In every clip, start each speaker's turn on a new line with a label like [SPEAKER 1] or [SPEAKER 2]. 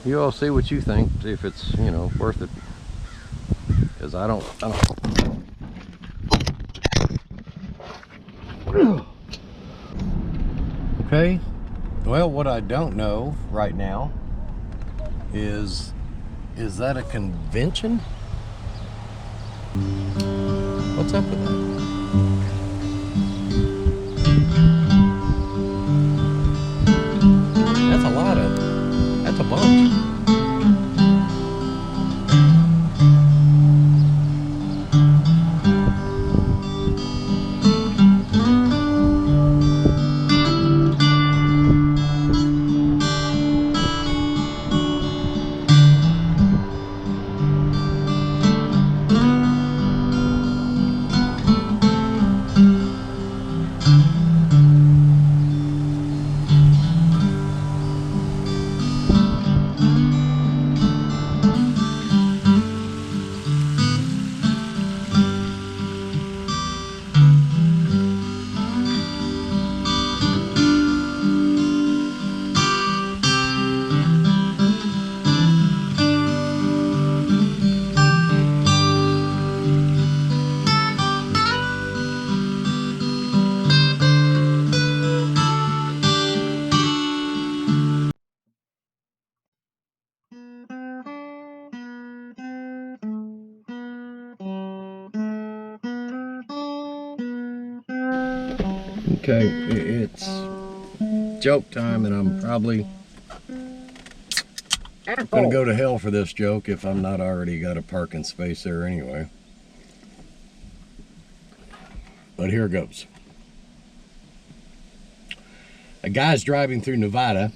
[SPEAKER 1] You all see what you think, see if it's, you know, worth it. Because I don't. Okay, well, what I don't know right now is that a convention? What's up with that? That's a bunch. Okay, it's joke time, and I'm probably gonna go to hell for this joke if I'm not already got a parking space there anyway. But here goes. A guy's driving through Nevada,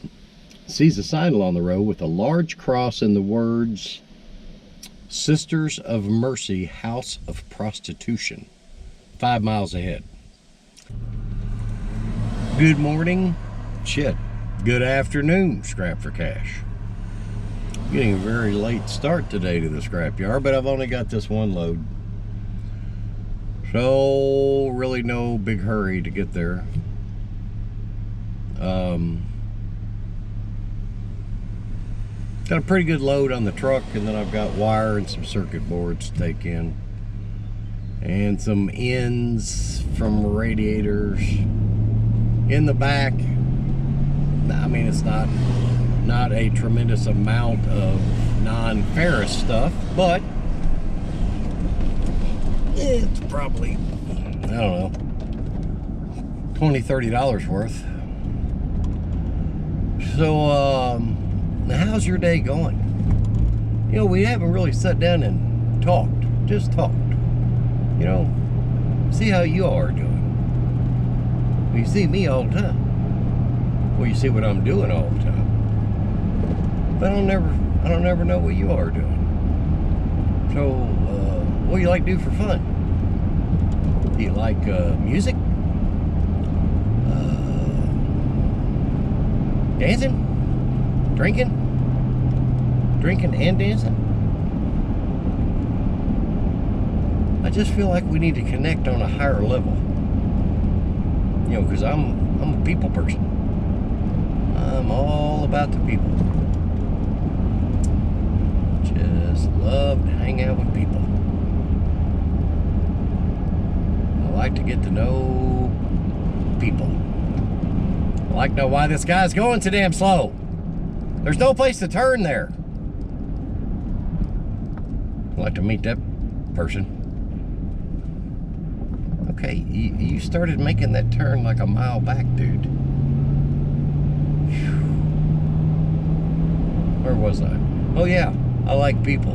[SPEAKER 1] sees a sign along the road with a large cross and the words, Sisters of Mercy, House of Prostitution, 5 miles ahead. Good morning, shit. Good afternoon, Scrap for Cash. Getting a very late start today to the scrapyard, but I've only got this one load. So, really no big hurry to get there. Got a pretty good load on the truck, and then I've got wire and some circuit boards to take in. And some ends from radiators. In the back, I mean, it's not a tremendous amount of non-ferrous stuff, but it's probably, I don't know, $20–30 worth. So, how's your day going? You know, we haven't really sat down and just talked. You know, see how you are doing. You see me all the time. Well, you see what I'm doing all the time. But I don't never know what you are doing. So, what do you like to do for fun? Do you like music? Dancing? Drinking and dancing? I just feel like we need to connect on a higher level. You know, because I'm a people person. I'm all about the people. Just love to hang out with people. I like to get to know people. I like to know why this guy's going so damn slow. There's no place to turn there. I'd like to meet that person. Okay, you started making that turn like a mile back, dude. Whew. Where was I? Oh yeah, I like people.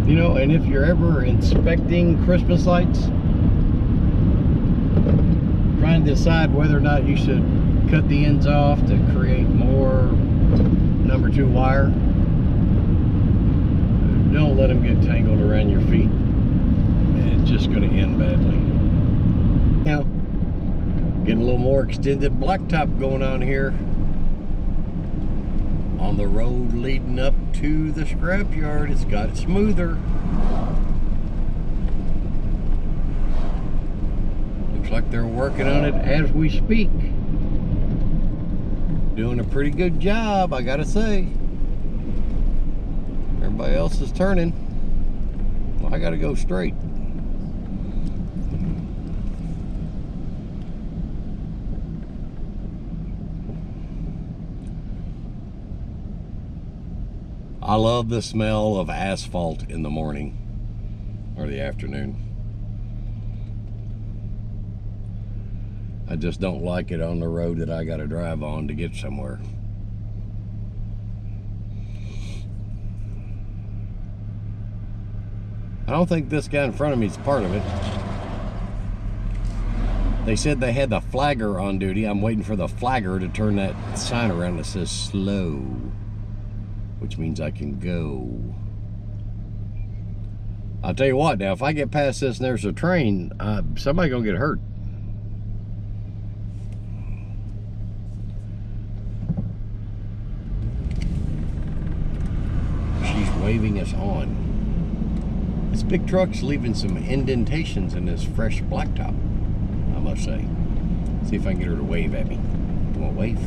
[SPEAKER 1] You know, and if you're ever inspecting Christmas lights, trying to decide whether or not you should cut the ends off to create more number 2 wire, don't let them get tangled around your feet. It's just going to end badly. Now, getting a little more extended blacktop going on here on the road leading up to the scrapyard. It's got smoother. Looks like they're working on it as we speak. Doing a pretty good job, I gotta say. Everybody else is turning. Well, I gotta go straight. I love the smell of asphalt in the morning or the afternoon. I just don't like it on the road that I gotta drive on to get somewhere. I don't think this guy in front of me is part of it. They said they had the flagger on duty. I'm waiting for the flagger to turn that sign around that says slow, which means I can go. I'll tell you what, now if I get past this and there's a train, somebody gonna get hurt. She's waving us on. This big truck's leaving some indentations in this fresh blacktop, I must say. See if I can get her to wave at me. You want to wave?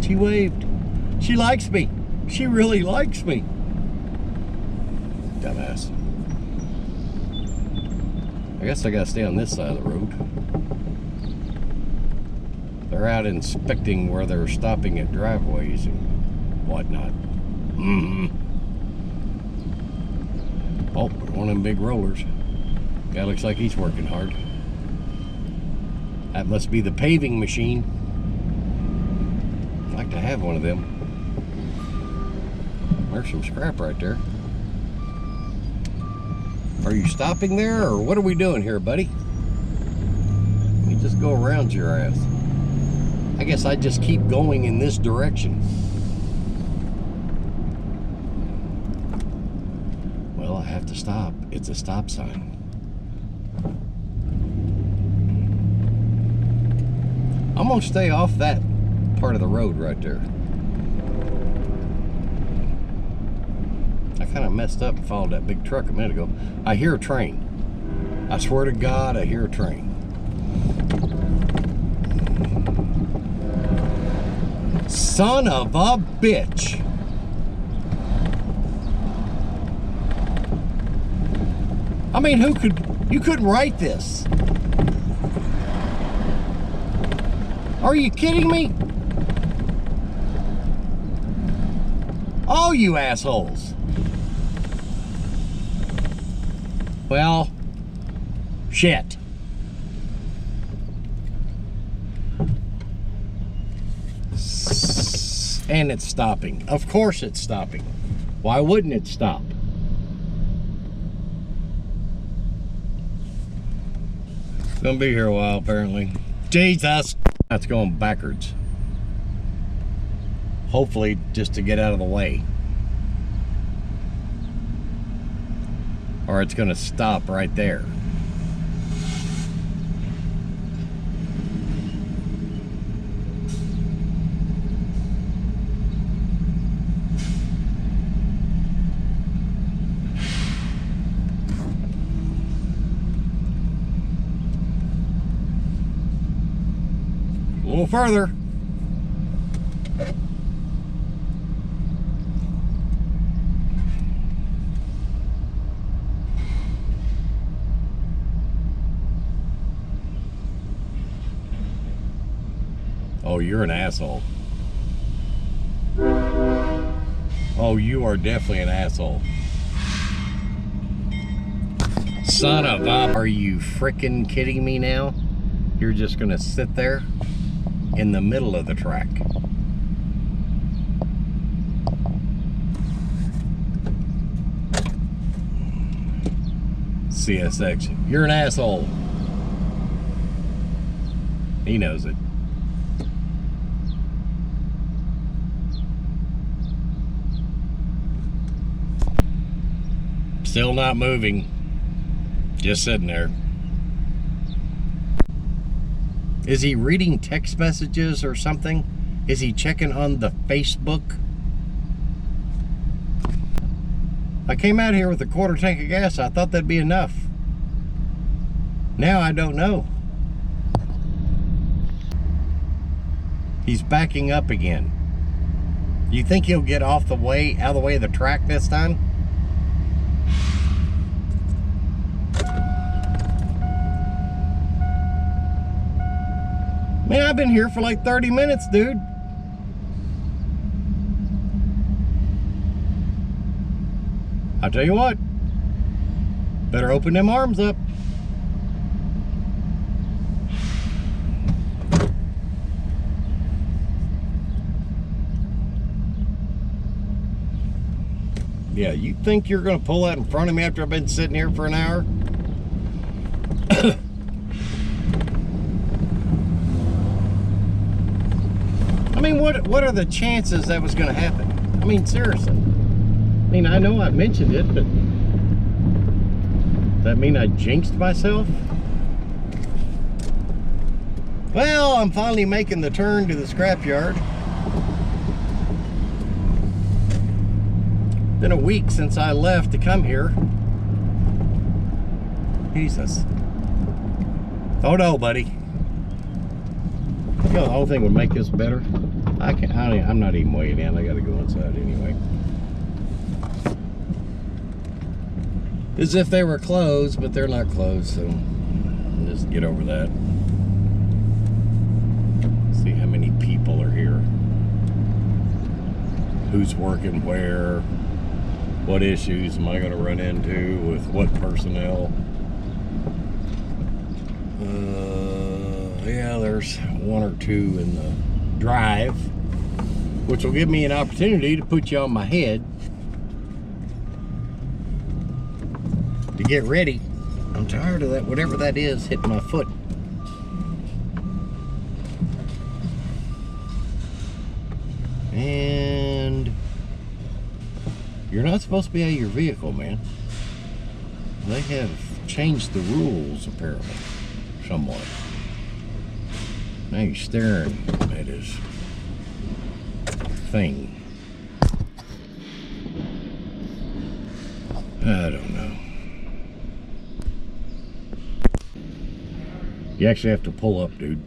[SPEAKER 1] She waved. She likes me. She really likes me. Dumbass. I guess I gotta stay on this side of the road. They're out inspecting where they're stopping at driveways and whatnot. Oh, one of them big rollers. Guy looks like he's working hard. That must be the paving machine. I'd like to have one of them. There's some scrap right there. Are you stopping there, or what are we doing here, buddy? Let me just go around your ass. I guess I just keep going in this direction. Well, I have to stop. It's a stop sign. I'm gonna stay off that part of the road right there. I kind of messed up and followed that big truck a minute ago. I hear a train. I swear to God, I hear a train. Son of a bitch. I mean, you couldn't write this. Are you kidding me? Oh, you assholes. Well, shit. And it's stopping. Of course it's stopping. Why wouldn't it stop? It's gonna be here a while, apparently. Jesus! That's going backwards. Hopefully, just to get out of the way. Or it's gonna stop right there. A little further. Oh, you're an asshole. Oh, you are definitely an asshole. Son of a... Are you freaking kidding me now? You're just gonna sit there in the middle of the track. CSX, you're an asshole. He knows it. Still not moving. Just sitting there. Is he reading text messages or something? Is he checking on the Facebook? I came out here with a quarter tank of gas. I thought that'd be enough. Now I don't know. He's backing up again. You think he'll get out of the way of the track this time? Man, I've been here for like 30 minutes, dude. I'll tell you what. Better open them arms up. Yeah, you think you're going to pull that in front of me after I've been sitting here for an hour? I mean, what are the chances that was going to happen? I mean, seriously. I mean, I know I mentioned it, but does that mean I jinxed myself? Well, I'm finally making the turn to the scrapyard. Been a week since I left to come here. Jesus. Oh no, buddy. You know, the whole thing would make this better. I'm not even weighing in. I gotta go inside anyway. As if they were closed, but they're not closed, so just get over that. See how many people are here. Who's working where? What issues am I going to run into with what personnel? Yeah, there's one or two in the drive, which will give me an opportunity to put you on my head to get ready. I'm tired of that, whatever that is, hitting my foot. And you're not supposed to be out of your vehicle, man. They have changed the rules, apparently, somewhat. Now you're staring at his thing. I don't know. You actually have to pull up, dude.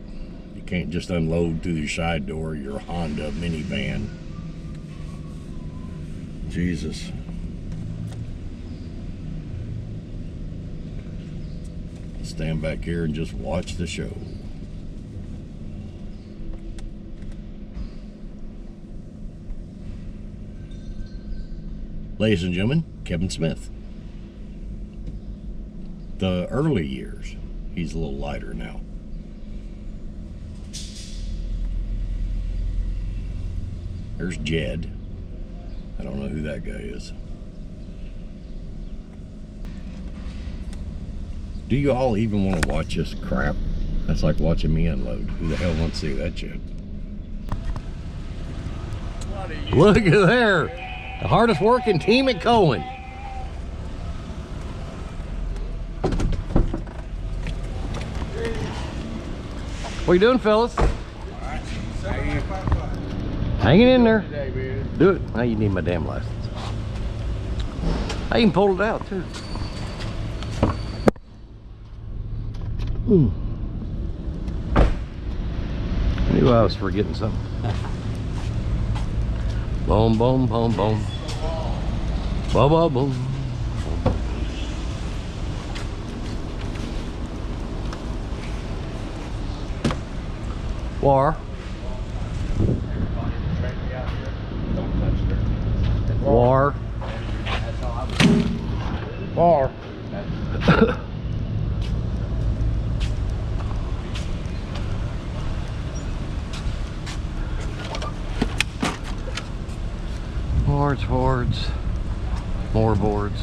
[SPEAKER 1] You can't just unload through your side door of your Honda minivan. Jesus. Stand back here and just watch the show. Ladies and gentlemen, Kevin Smith. The early years. He's a little lighter now. There's Jed. I don't know who that guy is. Do you all even want to watch this crap? That's like watching me unload. Who the hell wants to see that shit? Look at there. The hardest working team at Cohen. What you doing, fellas? Hanging in there. Do it. Now you need my damn license. I even pulled it out too. I knew I was forgetting something. Boom, boom, boom, boom. Boom, boom, boom. War. War. War. Boards, more boards.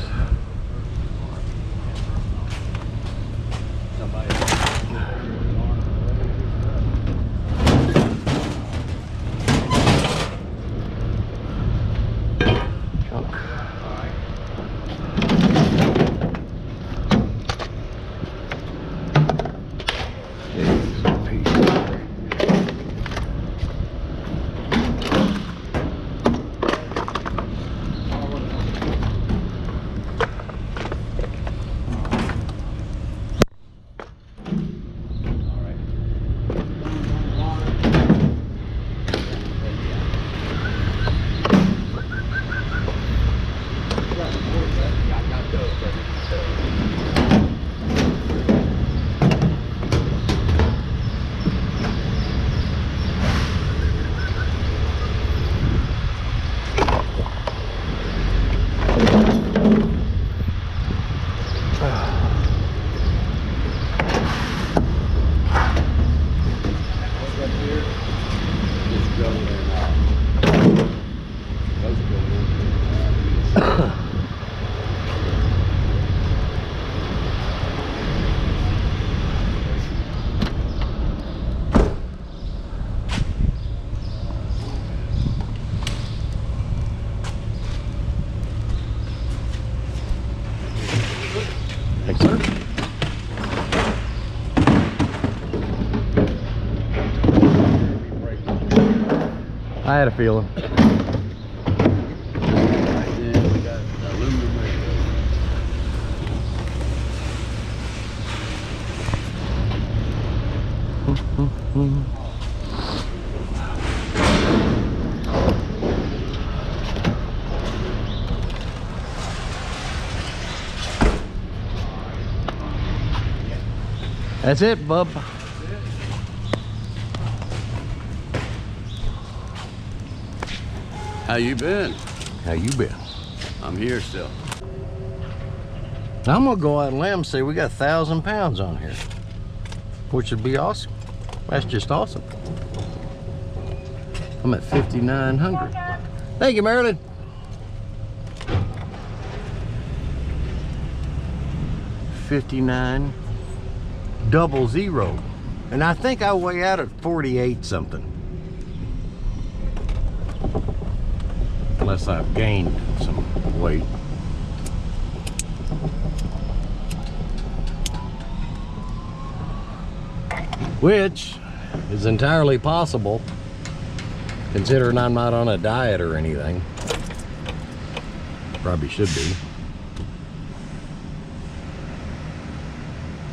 [SPEAKER 1] I had a feeling.
[SPEAKER 2] Right then, we got aluminum radio.
[SPEAKER 1] That's it, bub.
[SPEAKER 2] How you been?
[SPEAKER 1] How you been?
[SPEAKER 2] I'm here still.
[SPEAKER 1] I'm gonna go out and let them say we got 1,000 pounds on here, which would be awesome. That's just awesome. I'm at 5,900. Thank you, Marilyn. $59,000, and I think I weigh out at 48 something. Unless I've gained some weight. Which is entirely possible, considering I'm not on a diet or anything. Probably should be.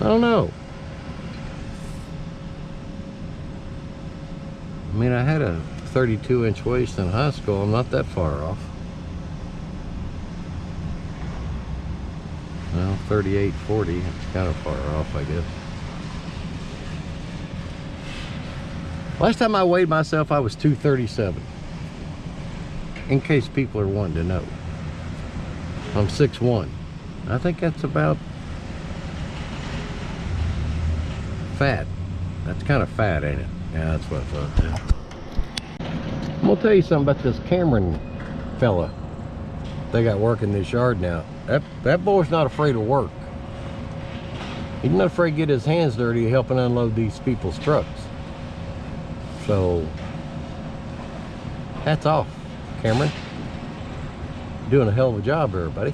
[SPEAKER 1] I don't know. I mean, I had a 32-inch waist in high school. I'm not that far off. Well, 38, 40. It's kind of far off, I guess. Last time I weighed myself, I was 237. In case people are wanting to know. I'm 6'1". I think that's about fat. That's kind of fat, ain't it? Yeah, that's what I thought. Yeah. I'm gonna tell you something about this Cameron fella they got working this yard now. That boy's not afraid of work. He's not afraid to get his hands dirty helping unload these people's trucks. So, hats off, Cameron. Doing a hell of a job, everybody.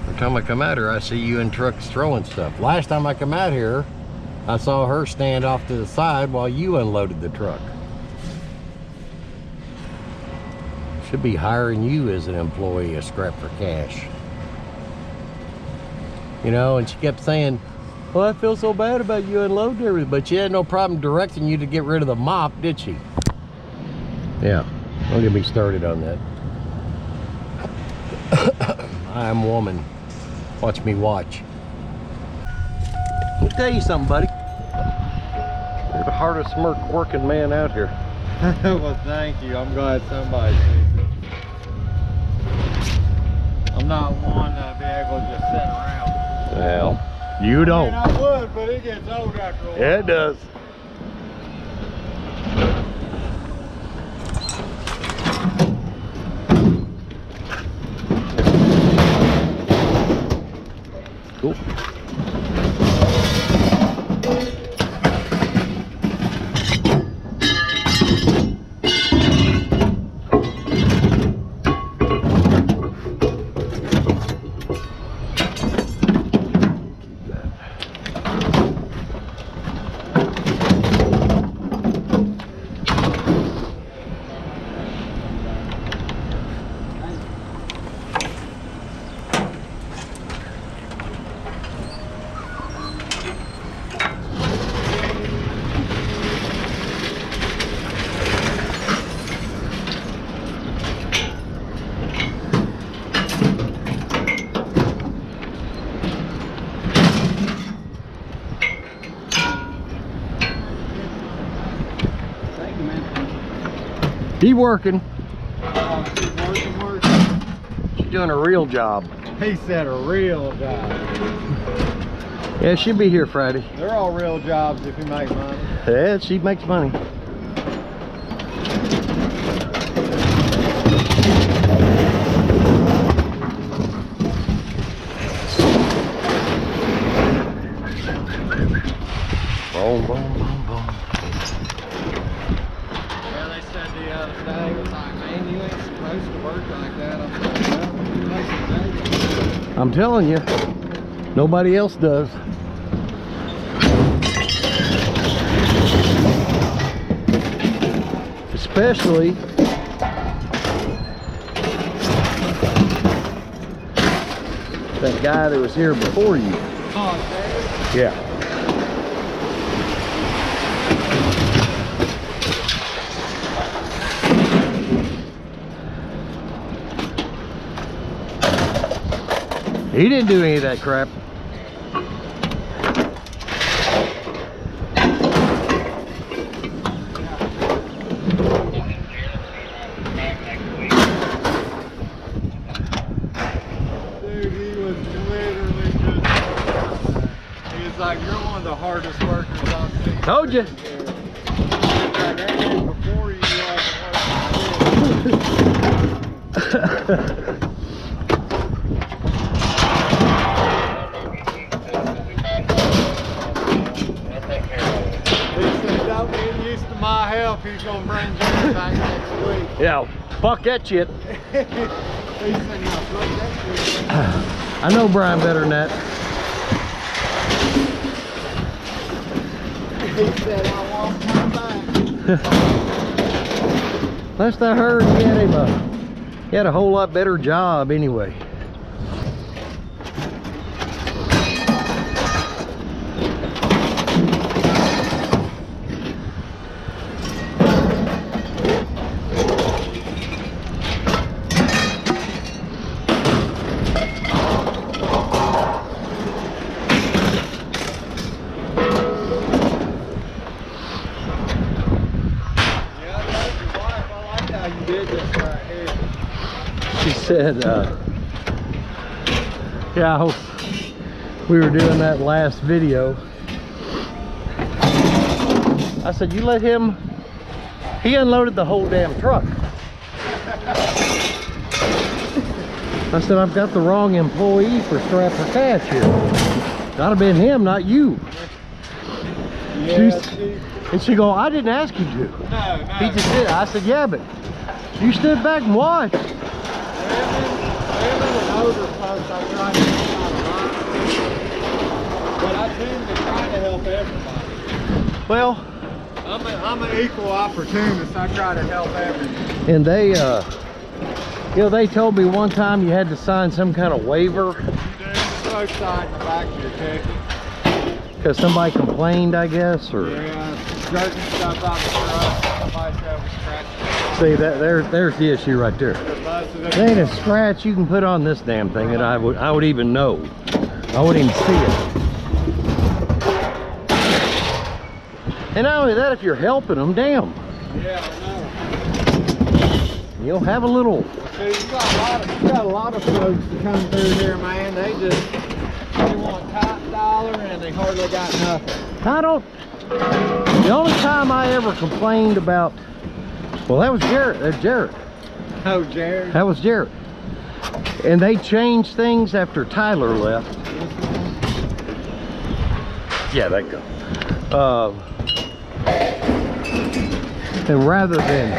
[SPEAKER 1] Every time I come out here, I see you in trucks throwing stuff. Last time I come out here, I saw her stand off to the side while you unloaded the truck. Should be hiring you as an employee, a scrap for cash. You know, and she kept saying, well, I feel so bad about you unloading everything, but she had no problem directing you to get rid of the mop, did she? Yeah, don't get me started on that. I am woman. Watch me watch. Let me tell you something, buddy. You're the hardest working man out here.
[SPEAKER 3] Well, thank you. I'm glad somebody sees it. I'm not one to be able to just sit around.
[SPEAKER 1] Well, you don't.
[SPEAKER 3] I mean, I would, but it gets old after a while.
[SPEAKER 1] Yeah, it does. Cool. Keep working.
[SPEAKER 3] Keep working.
[SPEAKER 1] She's doing a real job.
[SPEAKER 3] He said a real job.
[SPEAKER 1] Yeah, she'll be here Friday.
[SPEAKER 3] They're all real jobs if you make money.
[SPEAKER 1] Yeah, she makes money. Boom, boom, boom, boom.
[SPEAKER 3] Yeah, they said the other day, it was like, man, you ain't supposed to work like that.
[SPEAKER 1] I'm telling you, nobody else does. especially that guy that was here before you.
[SPEAKER 3] Oh,
[SPEAKER 1] Yeah. He didn't do any of that crap.
[SPEAKER 3] dude, he was literally just, he was like, you're one of the hardest workers I've seen.
[SPEAKER 1] Told you.
[SPEAKER 3] Before you He said, don't get used to my help. He's gonna bring Jerry back next week.
[SPEAKER 1] Yeah, fuck that shit.
[SPEAKER 3] He said, no, fuck that shit.
[SPEAKER 1] I know Brian better than that.
[SPEAKER 3] He said, I won't come back.
[SPEAKER 1] Last I heard, he had a whole lot better job anyway. She said, yeah, I hope we were doing that last video. I said, you let him, he unloaded the whole damn truck. I said, I've got the wrong employee for Scrapper Cash here. Gotta have been him, not you.
[SPEAKER 3] Yeah,
[SPEAKER 1] And she go, I didn't ask you to.
[SPEAKER 3] no.
[SPEAKER 1] He just did. I said, yeah, but you stood back and watched.
[SPEAKER 3] Women and older folks, I try to help out a lot. But I tend to try to help everybody.
[SPEAKER 1] Well,
[SPEAKER 3] I'm an equal opportunist. I try to help everybody.
[SPEAKER 1] and they, you know, they told me one time you had to sign some kind of waiver
[SPEAKER 3] There's no side in the back of your ticket.
[SPEAKER 1] because somebody complained, I guess, or
[SPEAKER 3] Yeah, jerking stuff out the truck. Somebody said we scratched
[SPEAKER 1] see that there's the issue right there.
[SPEAKER 3] the buses.
[SPEAKER 1] There ain't a scratch you can put on this damn thing that I would even know. I wouldn't even see it. And not only that, if you're helping them, damn,
[SPEAKER 3] Yeah, I know.
[SPEAKER 1] you'll have a little.
[SPEAKER 3] See, you got a lot of folks that come through here, man. They want top dollar and they hardly got nothing.
[SPEAKER 1] I don't. The only time I ever complained about, well, that was Jarrett. That's Jarrett.
[SPEAKER 3] Oh, Jared.
[SPEAKER 1] That was Jarrett. And they changed things after Tyler left. Yeah, that go. And rather than,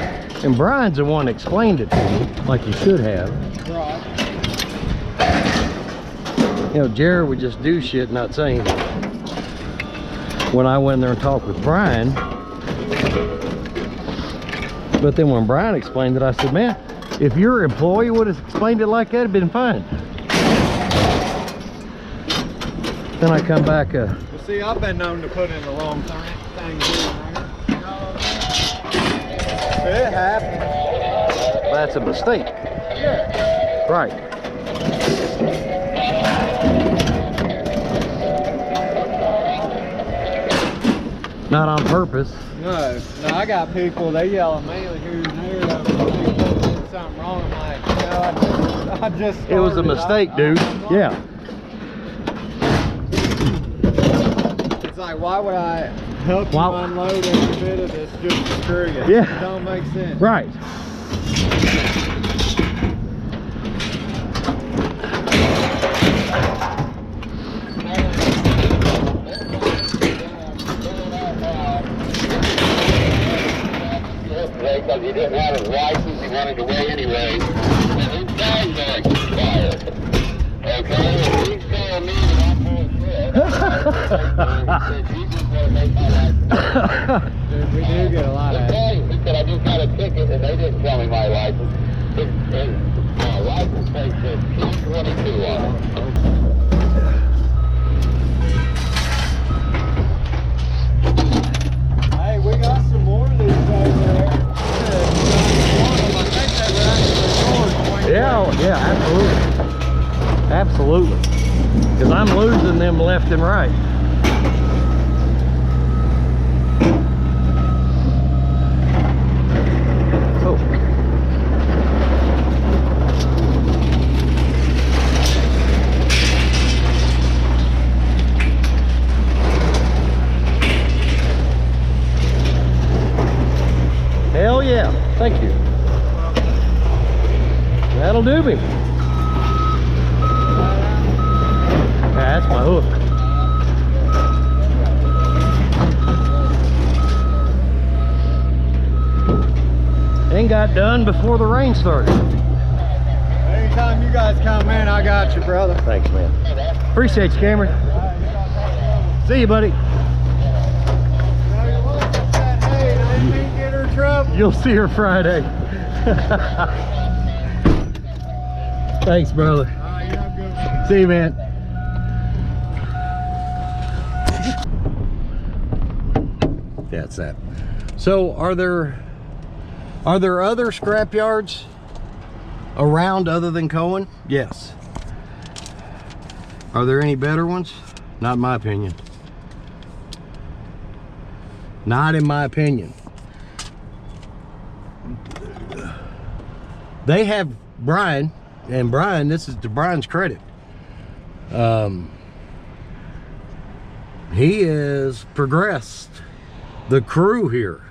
[SPEAKER 1] and Brian's the one that explained it to me, like he should have.
[SPEAKER 3] Right.
[SPEAKER 1] You know, Jared would just do shit, not say anything. When I went there and talked with Brian, but then when Brian explained it, I said, man, if your employee would have explained it like that, it'd been fine. Then I come back,
[SPEAKER 3] Well, see, I've been known to put in the wrong thing here. It happens.
[SPEAKER 1] that's a mistake.
[SPEAKER 3] Yeah.
[SPEAKER 1] Right. Not on purpose.
[SPEAKER 3] No, I got people, they yell at me here and there, they did something wrong. I'm like, you know, I just
[SPEAKER 1] It was a
[SPEAKER 3] started.
[SPEAKER 1] mistake,
[SPEAKER 3] I
[SPEAKER 1] dude. Yeah.
[SPEAKER 3] It's like, why would I help you
[SPEAKER 1] Why-
[SPEAKER 3] unload every bit of this just to screw you?
[SPEAKER 1] Yeah.
[SPEAKER 3] It don't make sense.
[SPEAKER 1] Right.
[SPEAKER 4] Because he didn't have his license, he wanted to weigh anyway. And his bag's are expired. Okay, and he's telling me that I'm full of shit. He said, you just want to make my life.
[SPEAKER 3] Dude, we do get a lot of
[SPEAKER 4] Okay, he said, I just got a ticket. ticket, and they didn't tell me my license. His license plate says P22 on it.
[SPEAKER 3] Hey, we got some more of these over there. Yeah, absolutely. Absolutely. Because I'm losing them left and right. Oh. Hell yeah. Thank you. That'll do me. That's my hook. And got done before the rain started. Anytime you guys come in, I got you, brother. Thanks, man. Appreciate you, Cameron. See you, buddy. You'll see her Friday. Thanks, brother. See you, man. That's that. So, are there other scrap yards around other than Cohen? Yes. Are there any better ones? Not in my opinion. Not in my opinion. They have Brian, and Brian, this is to Brian's credit. He has progressed the crew here.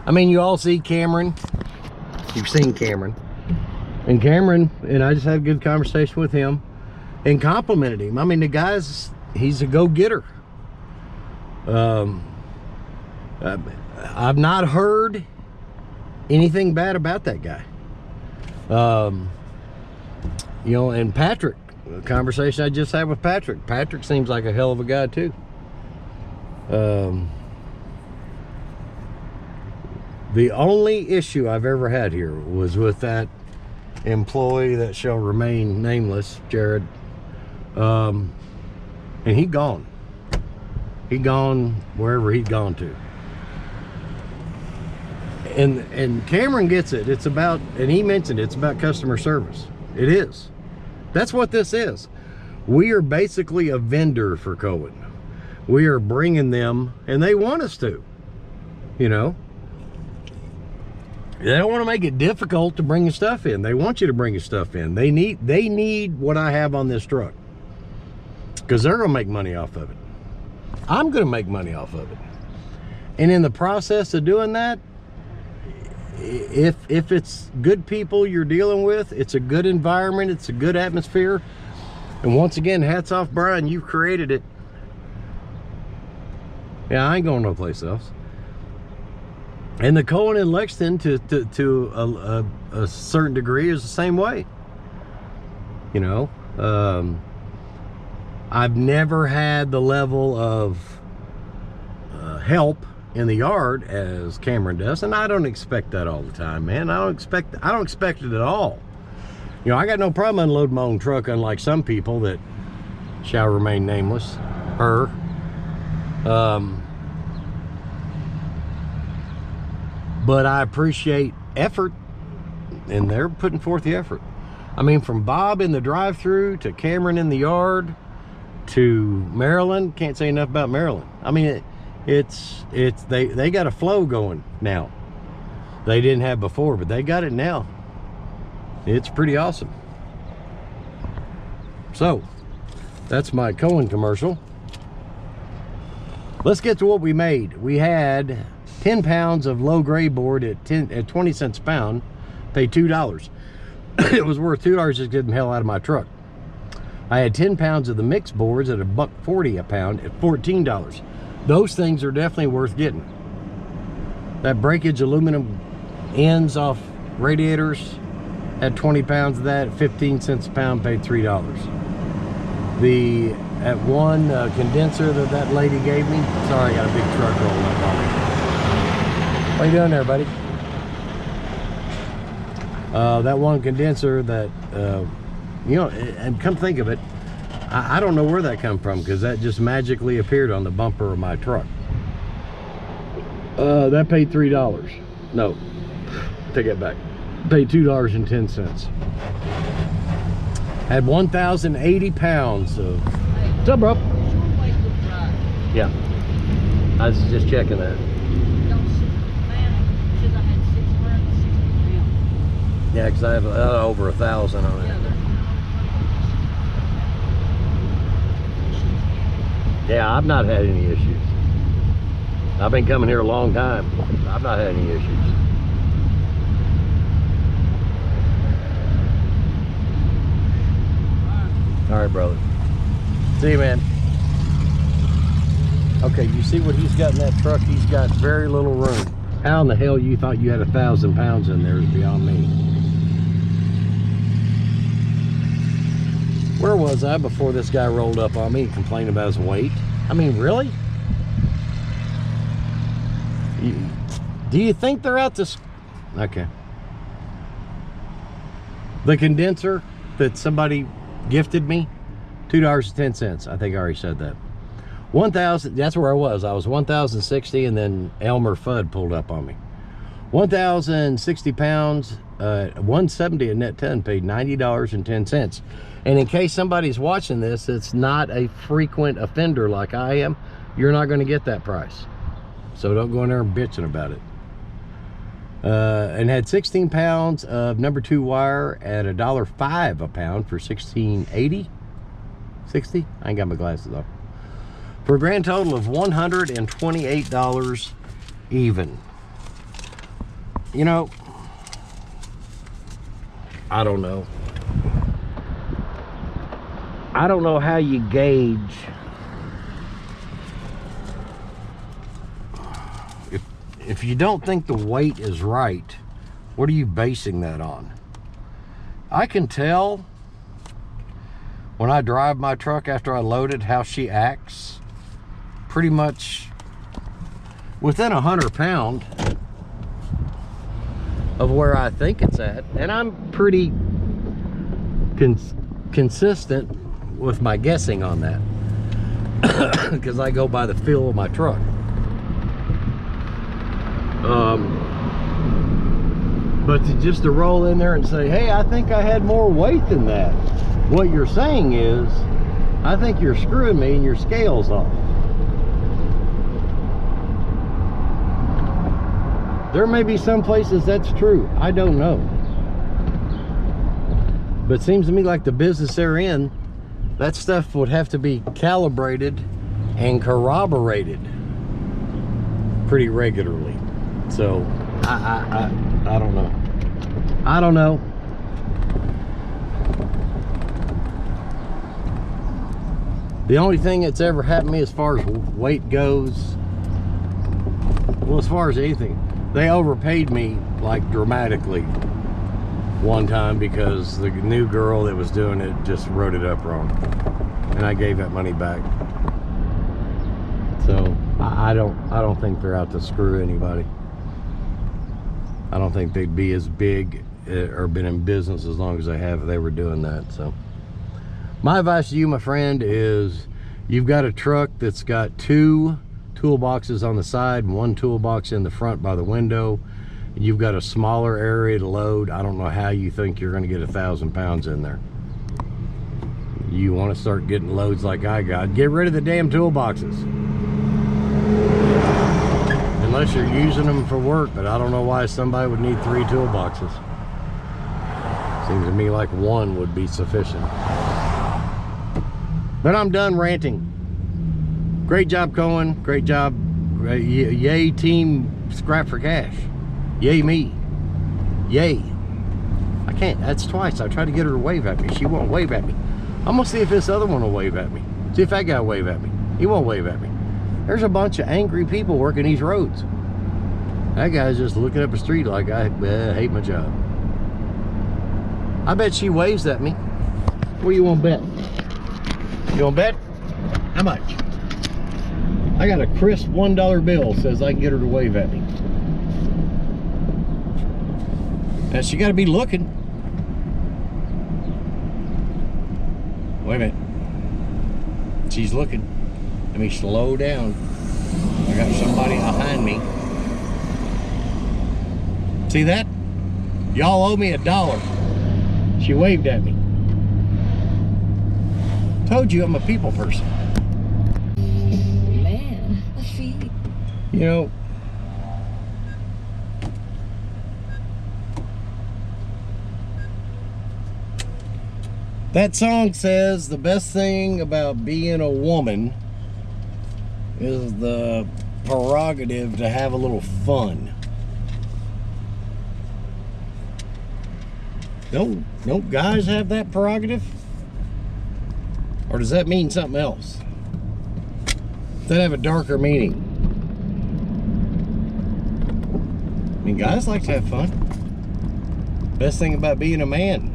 [SPEAKER 3] I mean, you all see Cameron. You've seen Cameron. And Cameron, and I just had a good conversation with him and complimented him. I mean, the guy's, he's a go-getter. I've not heard anything bad about that guy. You know, and Patrick, the conversation I just had with Patrick seems like a hell of a guy too. The only issue I've ever had here was with that employee that shall remain nameless, Jared. And he gone. He gone wherever he'd gone to. And Cameron gets it. It's about, and he mentioned it's about customer service. It is. That's what this is. We are basically a vendor for Cohen. We are bringing them, and they want us to, you know. They don't want to make it difficult to bring your stuff in. They want you to bring your stuff in. They need what I have on this truck, because they're gonna make money off of it. I'm gonna make money off of it. And in the process of doing that, if it's good people you're dealing with, it's a good environment, it's a good atmosphere. And once again, hats off, Brian, you've created it. Yeah, I ain't going no place else. And the Cohen in Lexington, to a certain degree, is the same way. You know, I've never had the level of help in the yard as Cameron does, and I don't expect that all the time, man. I don't expect it at all. You know, I got no problem unloading my own truck, unlike some people that shall remain nameless. But I appreciate effort, and they're putting forth the effort. I mean, from Bob in the drive-thru to Cameron in the yard to Maryland, can't say enough about Maryland. I mean, they got a flow going now. They didn't have before, but they got it now. It's pretty awesome. So, that's my Cohen commercial. Let's get to what we made. We had 10 pounds of low grade board at 20 cents a pound, paid $2. It was worth $2 just getting the hell out of my truck. I had 10 pounds of the mixed boards at $1.40 a pound at $14. Those things are definitely worth getting. That breakage aluminum ends off radiators, had 20 pounds of that at 15 cents a pound, paid $3. The at one condenser that lady gave me. Sorry, I got a big truck rolling up on me. What are you doing there, buddy? That one condenser that, you know, and come think of it, I don't know where that come from, because that just magically appeared on the bumper of my truck. That paid $3. No, take it back. Paid $2.10. Had 1,080 pounds of. What's up, bro? Yeah, I was just checking that. Yeah, because I have over 1,000 on it. Yeah, I've not had any issues. I've been coming here a long time. I've not had any issues. All right, brother. See you, man. Okay, you see what he's got in that truck? He's got very little room. How in the hell you thought you had 1,000 pounds in there is beyond me. Where was I before this guy rolled up on me and complained about his weight? I mean, really? Do you think they're out to... Okay. The condenser that somebody gifted me, $2.10. I think I already said that. 1,000, that's where I was. I was 1,060, and then Elmer Fudd pulled up on me. 1,060 pounds, 170 a net ton, paid $90.10. And in case somebody's watching this, it's not a frequent offender like I am, you're not going to get that price. So don't go in there and bitching about it. And had 16 pounds of number 2 wire at $1.05 a pound for $16.80. 60? I ain't got my glasses off. For a grand total of $128 even. You know, I don't know. I don't know how you gauge if you don't think the weight is right. What are you basing that on? I can tell when I drive my truck after I load it how she acts. Pretty much within 100 pound of where I think it's at, and I'm pretty consistent with my guessing on that because I go by the feel of my truck. But just to roll in there and say, hey, I think I had more weight than that, what you're saying is, I think you're screwing me and your scale's off. There may be some places that's true. I don't know. But it seems to me like the business they're in, that stuff would have to be calibrated and corroborated pretty regularly. So I don't know. I don't know. The only thing that's ever happened to me as far as weight goes, well, as far as anything, they overpaid me like dramatically one time because the new girl that was doing it just wrote it up wrong, and I gave that money back. So I don't think they're out to screw anybody. I don't think they'd be as big or been in business as long as they have if they were doing that. So my advice to you, my friend, is you've got a truck that's got 2 toolboxes on the side and 1 toolbox in the front by the window. You've got a smaller area to load. I don't know how you think you're going to get 1,000 pounds in there. You want to start getting loads like I got, get rid of the damn toolboxes. Unless you're using them for work, but I don't know why somebody would need 3 toolboxes. Seems to me like 1 would be sufficient. But I'm done ranting. Great job, Cohen. Great job. Yay, team Scrap for Cash. Yay, me. Yay. I can't. That's twice. I tried to get her to wave at me. She won't wave at me. I'm going to see if this other one will wave at me. See if that guy will wave at me. He won't wave at me. There's a bunch of angry people working these roads. That guy's just looking up a street like I hate my job. I bet she waves at me. What do you want to bet? You want to bet?
[SPEAKER 1] How much? I got a crisp $1 bill says I can get her to wave at me. Now she got to be looking. Wait a minute. She's looking. Let me slow down. I got somebody behind me. See that? Y'all owe me $1. She waved at me. Told you I'm a people person.
[SPEAKER 5] Man, a feat.
[SPEAKER 1] You know, that song says the best thing about being a woman is the prerogative to have a little fun. Don't guys have that prerogative? Or does that mean something else? Does that have a darker meaning? I mean, guys like to have fun. Best thing about being a man.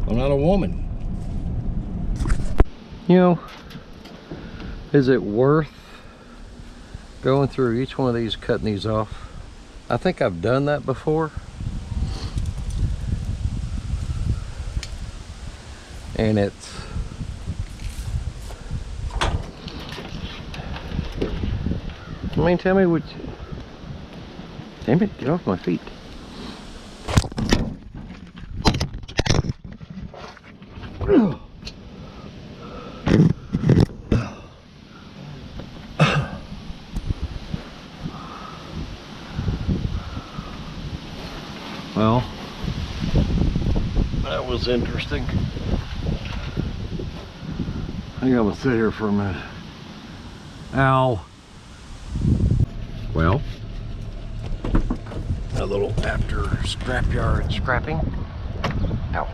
[SPEAKER 1] I'm not a woman. You know, is it worth going through each one of these, cutting these off? I think I've done that before. And it's I mean, tell me what. Damn it, get off my feet. Well, that was interesting. I think I'm gonna sit here for a minute. Ow. Well, a little after scrapyard scrapping. Ow.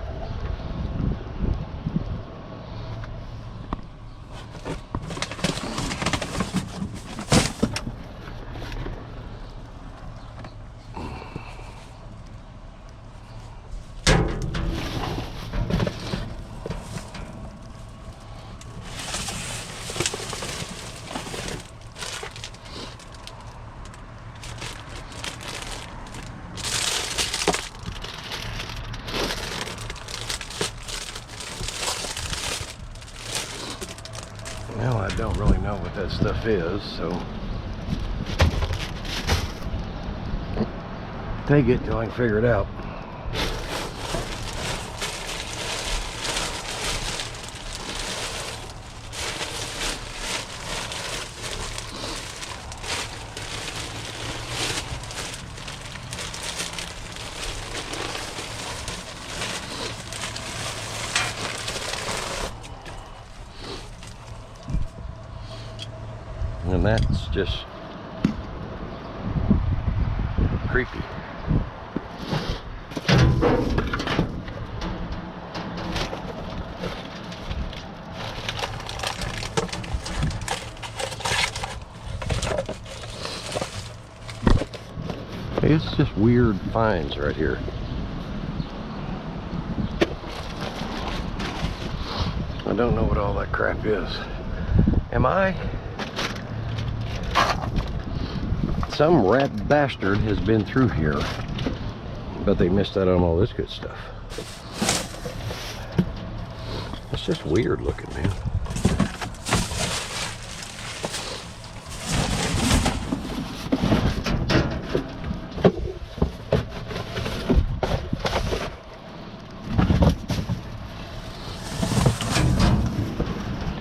[SPEAKER 1] Well, I don't really know what that stuff is, so take it till I can figure it out. And that's just creepy. It's just weird finds right here. I don't know what all that crap is. Am I? Some rat bastard has been through here, but they missed out on all this good stuff. It's just weird looking, man.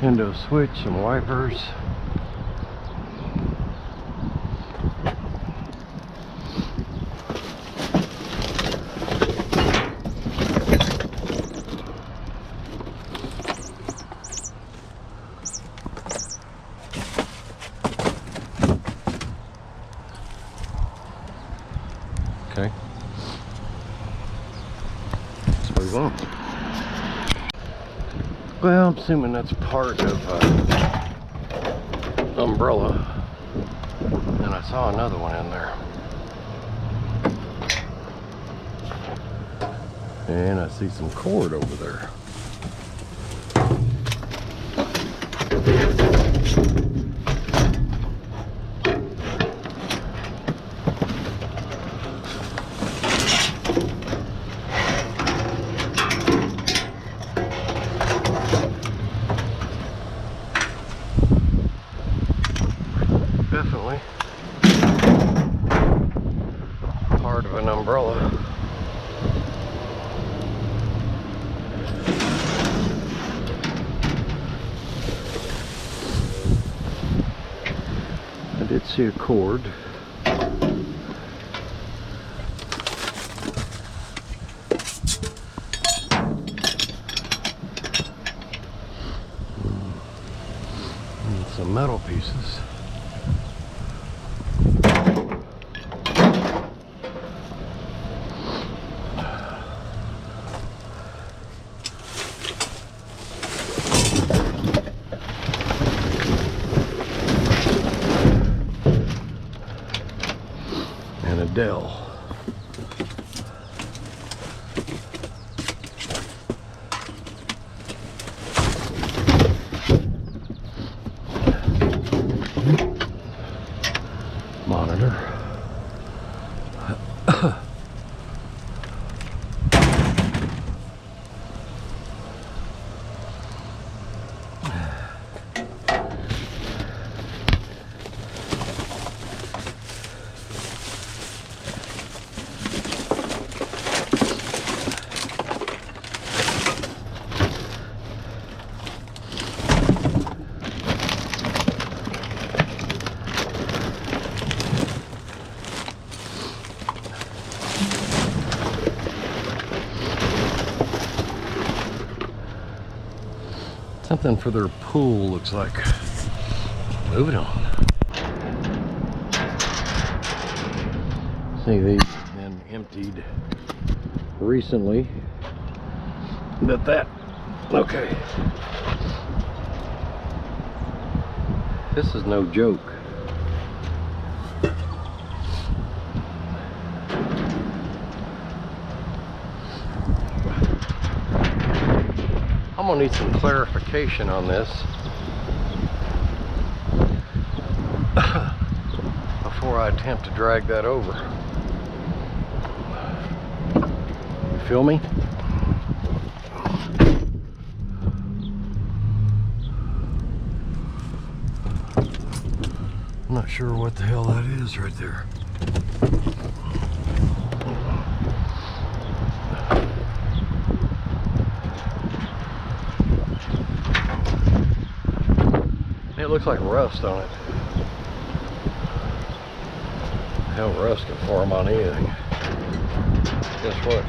[SPEAKER 1] Nintendo Switch, some wipers. Okay. Let's move on. Well, I'm assuming that's part of umbrella. And I saw another one in there. And I see some cord over there.
[SPEAKER 3] Definitely part of an umbrella. I did see a cord. And some metal pieces. And a Dell. Monitor. Something for their pool, looks like. Moving on. See, these have been emptied recently. Okay. This is no joke. I'm gonna need some clarification on this before I attempt to drag that over. You feel me? I'm not sure what the hell that is right there. It looks like rust on it. Hell, rust can form on anything. Guess what?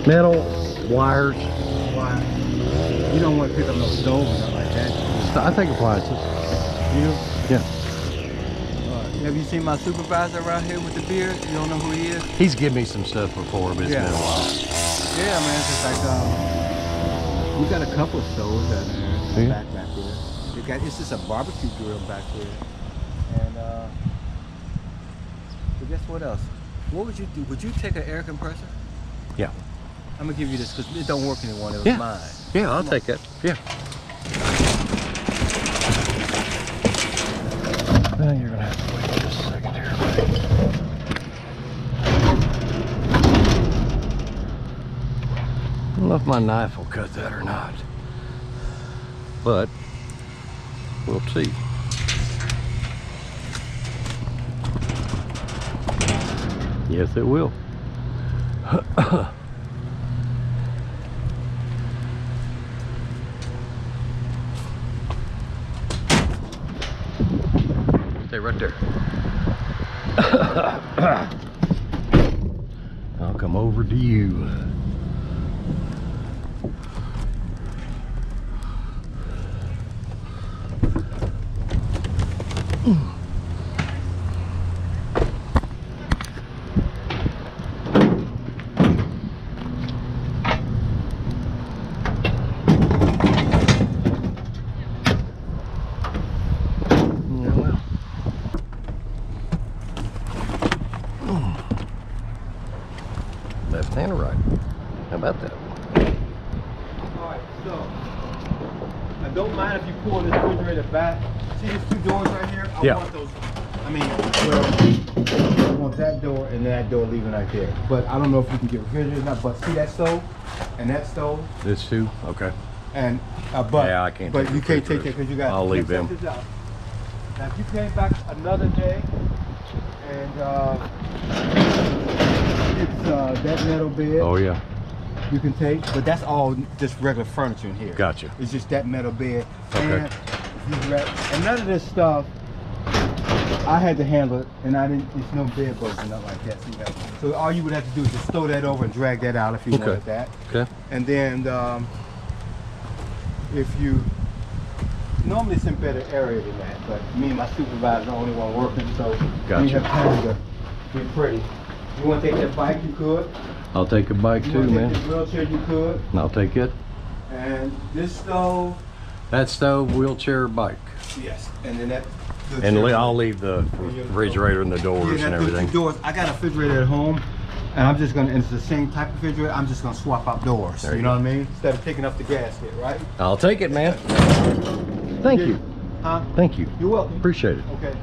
[SPEAKER 3] Metal, wires.
[SPEAKER 5] Why? You don't want to pick up no stove or nothing like that.
[SPEAKER 3] I think appliances.
[SPEAKER 5] You?
[SPEAKER 3] Yeah.
[SPEAKER 5] Have you seen my supervisor around here with the beard? You don't know who he is?
[SPEAKER 3] He's given me some stuff before, but it's been a while.
[SPEAKER 5] Yeah, man. It's just like we got a couple of stoves down there in the back there. It's just a barbecue grill back there. And so guess what else? What would you do? Would you take an air compressor?
[SPEAKER 3] Yeah.
[SPEAKER 5] I'm gonna give you this because it don't work anymore. It was
[SPEAKER 3] Yeah.
[SPEAKER 5] mine.
[SPEAKER 3] Yeah, I'll take that. Yeah. Well, you're gonna have to wait just a second here, buddy. I don't know if my knife will cut that or not, but we'll see. Yes, it will. Stay right there. I'll come over to you.
[SPEAKER 5] stove. I don't mind if you pull this refrigerator back. See these two doors right here? I
[SPEAKER 3] Yeah.
[SPEAKER 5] want those. I mean, well, I want that door and that door leaving right there. But I don't know if you can get refrigerators or not. But see that stove and that stove?
[SPEAKER 3] This too? Okay.
[SPEAKER 5] And but
[SPEAKER 3] Yeah, I can't
[SPEAKER 5] But
[SPEAKER 3] take
[SPEAKER 5] you can't take
[SPEAKER 3] refrigerators.
[SPEAKER 5] that because you got.
[SPEAKER 3] I'll leave
[SPEAKER 5] check
[SPEAKER 3] them.
[SPEAKER 5] this out. Now, if you came back another day and it's that metal bed.
[SPEAKER 3] Oh yeah.
[SPEAKER 5] You can take, but that's all just regular furniture in here.
[SPEAKER 3] Gotcha.
[SPEAKER 5] It's just that metal bed.
[SPEAKER 3] Okay.
[SPEAKER 5] And none of this stuff, I had to handle it, and I didn't. There's no bed bugs and nothing like that. So all you would have to do is just throw that over and drag that out if you
[SPEAKER 3] Okay.
[SPEAKER 5] wanted that.
[SPEAKER 3] Okay.
[SPEAKER 5] And then if you normally it's in better area than that, but me and my supervisor are the only one working, so we
[SPEAKER 3] Gotcha.
[SPEAKER 5] have time to be pretty. You want to take that bike? You could.
[SPEAKER 3] I'll take a bike
[SPEAKER 5] You
[SPEAKER 3] too,
[SPEAKER 5] want to
[SPEAKER 3] man.
[SPEAKER 5] take this wheelchair? You could.
[SPEAKER 3] I'll take it.
[SPEAKER 5] And this stove,
[SPEAKER 3] That stove, wheelchair, bike.
[SPEAKER 5] yes. And then that. the
[SPEAKER 3] And
[SPEAKER 5] chair.
[SPEAKER 3] I'll leave the refrigerator and the doors
[SPEAKER 5] Yeah,
[SPEAKER 3] and
[SPEAKER 5] that- those two
[SPEAKER 3] everything.
[SPEAKER 5] doors. I got a refrigerator at home, and I'm just gonna. And it's the same type of refrigerator. I'm just gonna swap out doors.
[SPEAKER 3] There
[SPEAKER 5] You
[SPEAKER 3] you
[SPEAKER 5] know what I mean? Instead of picking up the gasket, right?
[SPEAKER 3] I'll take it, man. Thank you.
[SPEAKER 5] Huh?
[SPEAKER 3] Thank you.
[SPEAKER 5] You're welcome.
[SPEAKER 3] Appreciate it.
[SPEAKER 5] Okay.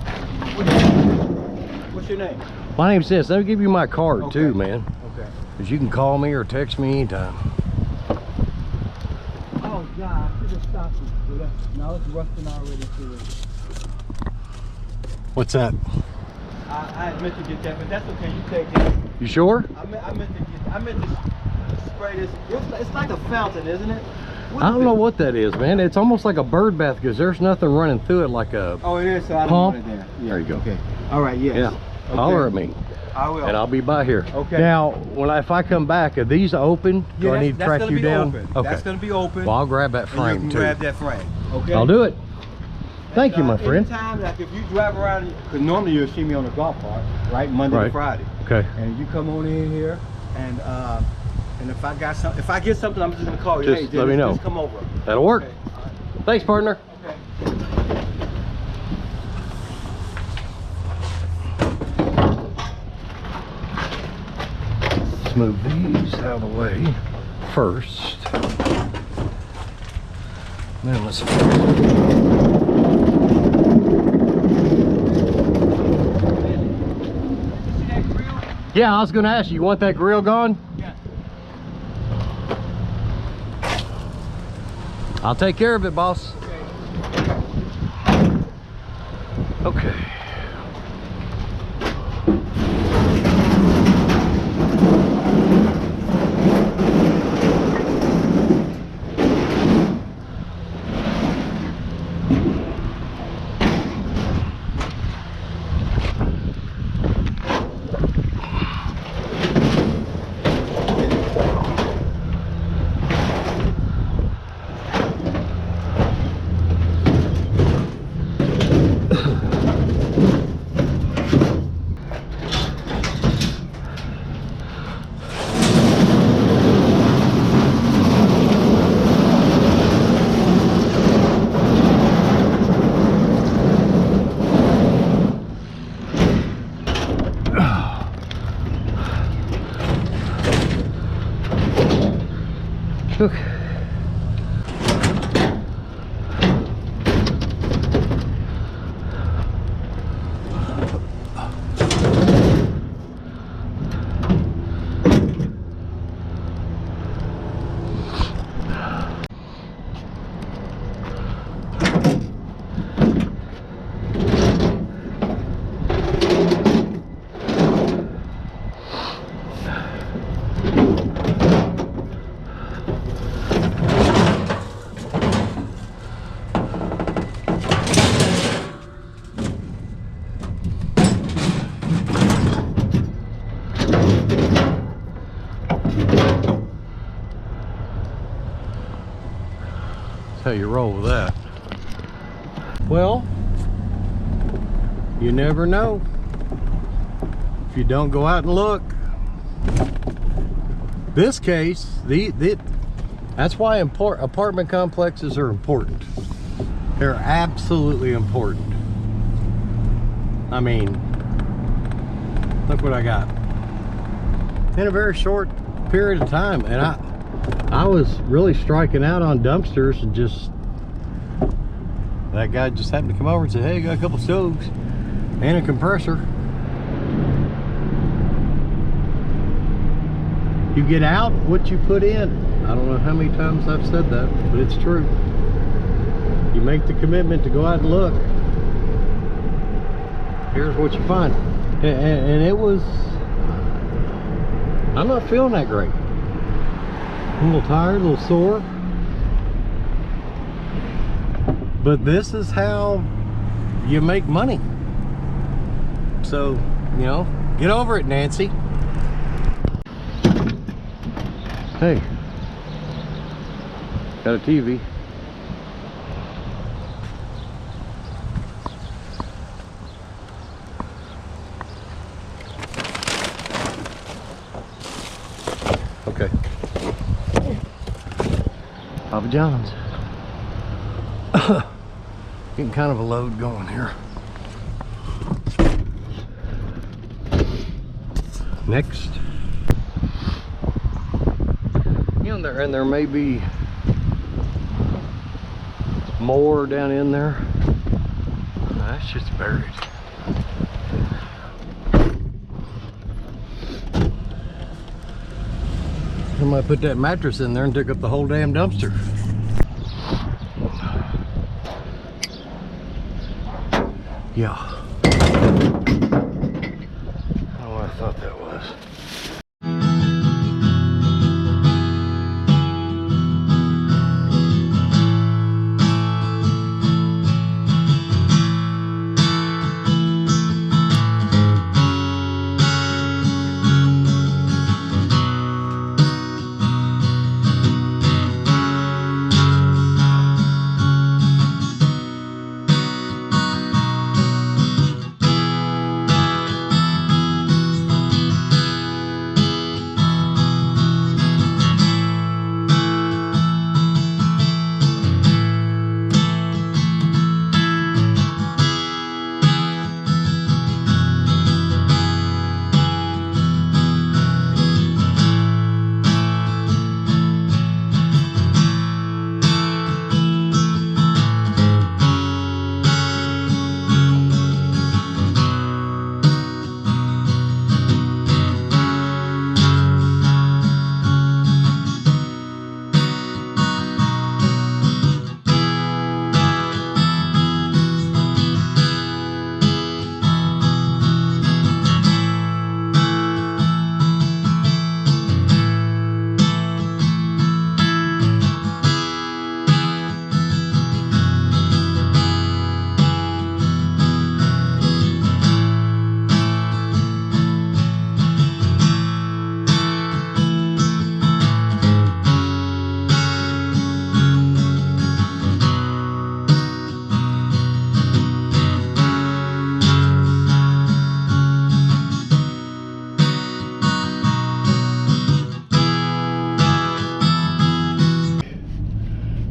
[SPEAKER 5] What's your name?
[SPEAKER 3] My name's Sis. Let me give you my card
[SPEAKER 5] Okay.
[SPEAKER 3] too, man.
[SPEAKER 5] Okay.
[SPEAKER 3] Because you can call me or text me anytime.
[SPEAKER 5] Oh God, I should have stopped you. Now it's rusting already too.
[SPEAKER 3] What's that?
[SPEAKER 5] I meant to get that, but that's okay. You take it.
[SPEAKER 3] You sure?
[SPEAKER 5] I meant to spray this. It's like a fountain, isn't it? What
[SPEAKER 3] I
[SPEAKER 5] is
[SPEAKER 3] don't
[SPEAKER 5] it?
[SPEAKER 3] know what that is, man. It's almost like a bird bath because there's nothing running through it like a
[SPEAKER 5] Oh, it is. So I don't
[SPEAKER 3] pump.
[SPEAKER 5] want it there. Yeah.
[SPEAKER 3] There you go.
[SPEAKER 5] Okay. All right. Yes.
[SPEAKER 3] Yeah.
[SPEAKER 5] Okay.
[SPEAKER 3] Holler at me
[SPEAKER 5] I will.
[SPEAKER 3] and I'll be by here.
[SPEAKER 5] Okay.
[SPEAKER 3] Now, if I come back, are these open? Do I
[SPEAKER 5] Yeah,
[SPEAKER 3] need to track
[SPEAKER 5] gonna
[SPEAKER 3] you
[SPEAKER 5] be
[SPEAKER 3] down?
[SPEAKER 5] Open.
[SPEAKER 3] Okay.
[SPEAKER 5] That's gonna be open.
[SPEAKER 3] Well, I'll grab that
[SPEAKER 5] and you
[SPEAKER 3] frame
[SPEAKER 5] can
[SPEAKER 3] too.
[SPEAKER 5] grab that frame. Okay.
[SPEAKER 3] I'll do it.
[SPEAKER 5] And,
[SPEAKER 3] Thank you, my friend.
[SPEAKER 5] Anytime, like if you drive around, because normally you'll see me on the golf cart, right, Monday to
[SPEAKER 3] Right.
[SPEAKER 5] Friday.
[SPEAKER 3] Okay.
[SPEAKER 5] And you come on in here, and if I got some, if I get something, I'm just gonna call you.
[SPEAKER 3] Just
[SPEAKER 5] Hey,
[SPEAKER 3] let me
[SPEAKER 5] Dennis,
[SPEAKER 3] know.
[SPEAKER 5] Just come over.
[SPEAKER 3] That'll work.
[SPEAKER 5] Okay. All right.
[SPEAKER 3] Thanks, partner.
[SPEAKER 5] Okay.
[SPEAKER 3] Let's move these out of the way first. Then let's.
[SPEAKER 5] See that grill?
[SPEAKER 3] Yeah, I was gonna ask you, you want that grill gone?
[SPEAKER 5] Yeah.
[SPEAKER 3] I'll take care of it, boss. Okay. Okay. That's how you roll with that. Well, you never know if you don't go out and look. This case, that's why apartment complexes are important. They're absolutely important. I mean, look what I got in a very short period of time, and I was really striking out on dumpsters, and just that guy just happened to come over and say, hey, got a couple stoves and a compressor. You get out what you put in. I don't know how many times I've said that, but it's true. You make the commitment to go out and look. Here's what you find. And it was, I'm not feeling that great. A little tired, a little sore. But this is how you make money. So, you know, get over it, Nancy. Hey, got a TV. Okay. Papa John's. Getting kind of a load going here. Next. You know, and there may be more down in there. That's just buried. Somebody put that mattress in there and took up the whole damn dumpster. Yeah. I don't know what I thought that was.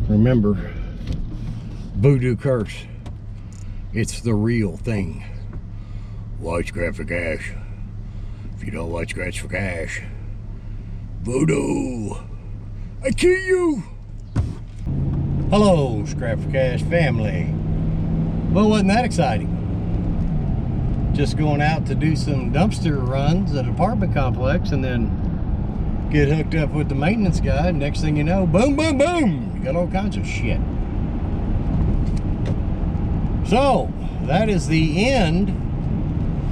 [SPEAKER 3] Remember, voodoo curse. It's the real thing. Watch scratch for cash. If you don't watch scratch for cash, voodoo, I kill you. Hello, Scratch for Cash family. Well, wasn't that exciting? Just going out to do some dumpster runs at an apartment complex and then get hooked up with the maintenance guy. Next thing you know, boom, boom, boom. You got all kinds of shit. So, that is the end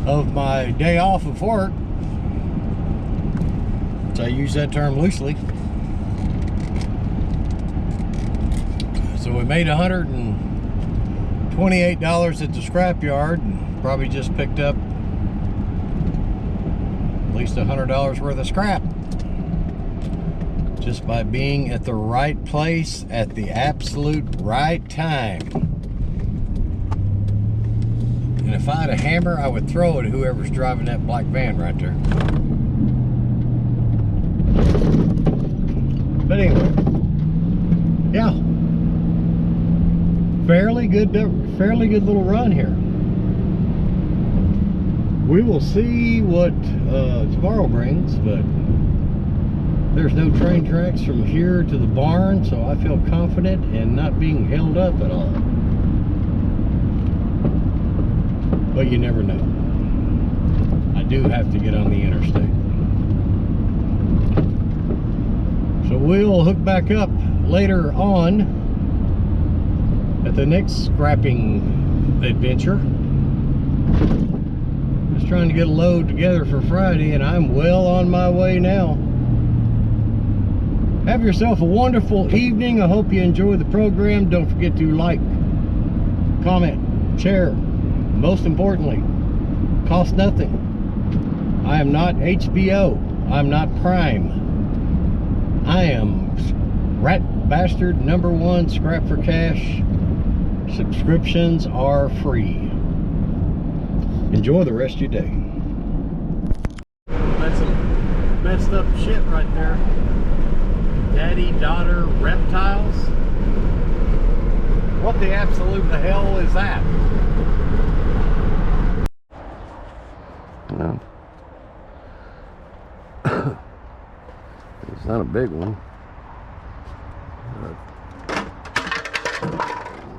[SPEAKER 3] of my day off of work. So I use that term loosely. So we made $128 at the scrapyard and probably just picked up at least $100 worth of scrap. Just by being at the right place at the absolute right time. And if I had a hammer, I would throw it at whoever's driving that black van right there. But anyway, yeah, fairly good little run here. We will see what tomorrow brings, but There's no train tracks from here to the barn, so I feel confident in not being held up at all. But you never know. I do have to get on the interstate. So we'll hook back up later on at the next scrapping adventure. Just trying to get a load together for Friday, and I'm well on my way now. Have yourself a wonderful evening. I hope you enjoy the program. Don't forget to like, comment, share. Most importantly, cost nothing. I am not HBO. I'm not Prime. I am Rat Bastard #1 Scrap for Cash. Subscriptions are free. Enjoy the rest of your day. That's some messed up shit right there. Daddy-daughter reptiles? What the absolute hell is that? No. It's not a big one.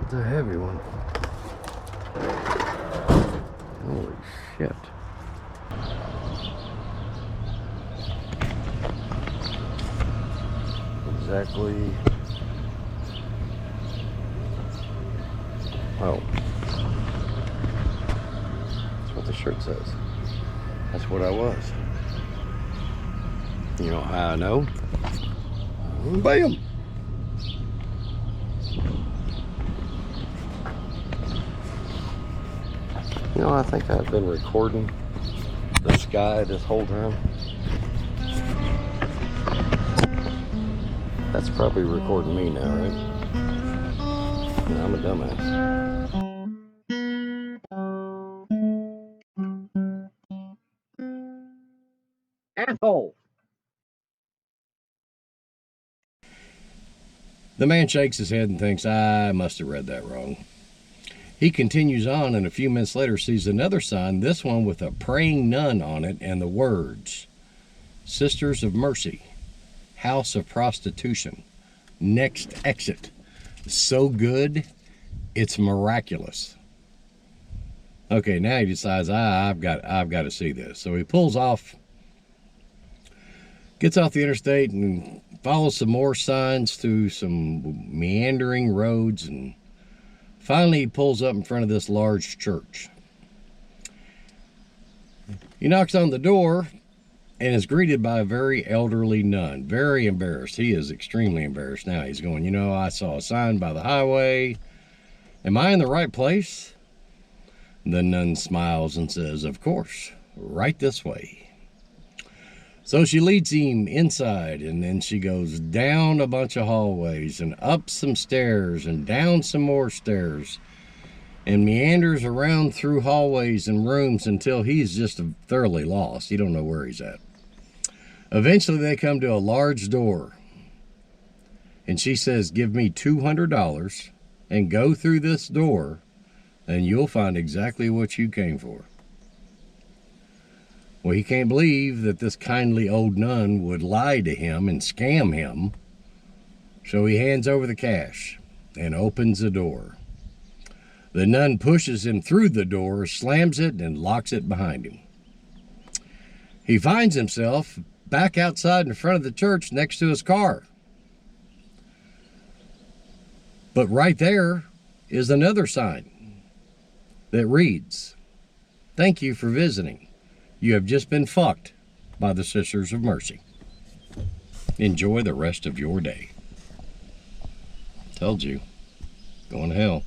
[SPEAKER 3] It's a heavy one. Holy shit. Exactly. Oh. That's what the shirt says. That's what I was. You know how I know? Bam! You know, I think I've been recording the sky this whole time. That's probably recording me now, right? Yeah, I'm a dumbass. Asshole! The man shakes his head and thinks, I must have read that wrong. He continues on, and a few minutes later sees another sign, this one with a praying nun on it and the words, Sisters of Mercy, House of Prostitution, next exit. So good, it's miraculous. Okay, now he decides, I've got to see this. So he pulls off, gets off the interstate and follows some more signs through some meandering roads, and finally he pulls up in front of this large church. He knocks on the door and is greeted by a very elderly nun, very embarrassed. He is extremely embarrassed now. He's going, you know, I saw a sign by the highway. Am I in the right place? The nun smiles and says, of course, right this way. So she leads him inside, and then she goes down a bunch of hallways and up some stairs and down some more stairs and meanders around through hallways and rooms until he's just thoroughly lost. He don't know where he's at. Eventually they come to a large door, and she says, give me $200 and go through this door and you'll find exactly what you came for. Well, he can't believe that this kindly old nun would lie to him and scam him. So he hands over the cash and opens the door. The nun pushes him through the door, slams it, and locks it behind him. He finds himself back outside in front of the church next to his car. But right there is another sign that reads, thank you for visiting. You have just been fucked by the Sisters of Mercy. Enjoy the rest of your day. Told you. Going to hell.